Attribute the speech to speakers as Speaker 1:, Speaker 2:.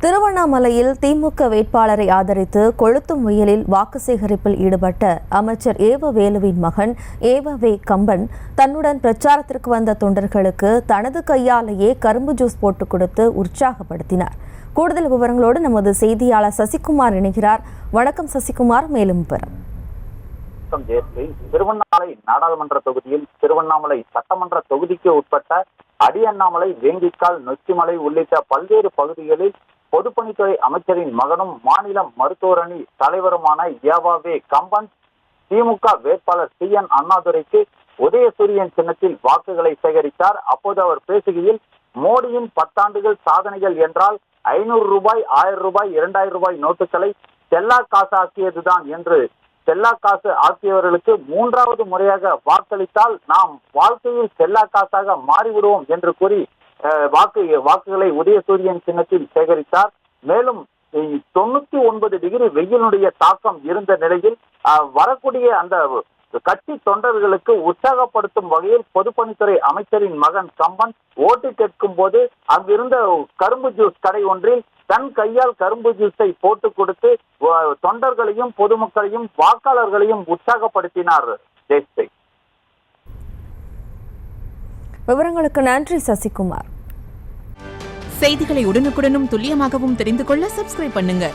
Speaker 1: திருவண்ணாமலையில் திமுக வேட்பாளரை ஆதரித்து கொளுத்தும் முயலில் வாக்கு சேகரிப்பில் ஈடுபட்ட அமைச்சர் ஏவ வேலுவின் மகன் ஏவ கம்பன் தன்னுடன் பிரச்சாரத்திற்கு வந்த தொண்டர்களுக்கு தனது கையாலேயே கரும்பு ஜூஸ் போட்டுக் கொடுத்து உற்சாகப்படுத்தினார். கூடுதல் விவரங்களோடு நமது செய்தியாளர் சசிகுமார் இணைகிறார். வணக்கம் சசிகுமார், மேலும் விவரம்.
Speaker 2: திருவண்ணாமலை நாடாளுமன்ற தொகுதியில் திருவண்ணாமலை சட்டமன்ற தொகுதிக்கு உட்பட்ட அடியண்ணாமலை, வேங்கிக்கால், நொச்சிமலை உள்ளிட்ட பல்வேறு பகுதிகளில் பொதுப்பணித்துறை அமைச்சரின் மகனும் மாநில மருத்துவர் அணி தலைவருமான ஏவ கம்பன் திமுக வேட்பாளர் CN அண்ணாதுரைக்கு உதயசூரியன் சின்னத்தில் வாக்குகளை சேகரித்தார். அப்போது அவர் பேசுகையில், மோடியின் 10 ஆண்டுகள் சாதனைகள் என்றால் 500 ரூபாய், 1000 ரூபாய், 2000 ரூபாய் நோட்டுகளை செல்லா காசு ஆக்கியதுதான் என்று, செல்லா காசு ஆக்கியவர்களுக்கு 3வது முறையாக வாக்களித்தால் நாம் வாழ்க்கையில் செல்லா காசாக மாறிவிடுவோம் என்று கூறி வாக்குகளை உதயசூரியன் சின்னத்தில் சேகரித்தார். மேலும் 99 டிகிரி வெயிலுடைய தாக்கம் இருந்த நிலையில் வரக்கூடிய அந்த கட்சி தொண்டர்களுக்கு உற்சாகப்படுத்தும் வகையில் பொதுப்பணித்துறை அமைச்சரின் மகன் கம்பன் ஓட்டு கேட்கும் போது அங்கிருந்த கரும்பு ஜூஸ் கடை ஒன்றில் தன் கையால் கரும்பு ஜூஸை போட்டு கொடுத்து தொண்டர்களையும் பொதுமக்களையும் வாக்காளர்களையும் உற்சாகப்படுத்தினார்.
Speaker 1: விவரங்களுக்கு நன்றி சசிகுமார்.
Speaker 3: செய்திகளை உடனுக்குடனும் துல்லியமாகவும் தெரிந்து கொள்ள சப்ஸ்கிரைப் பண்ணுங்க.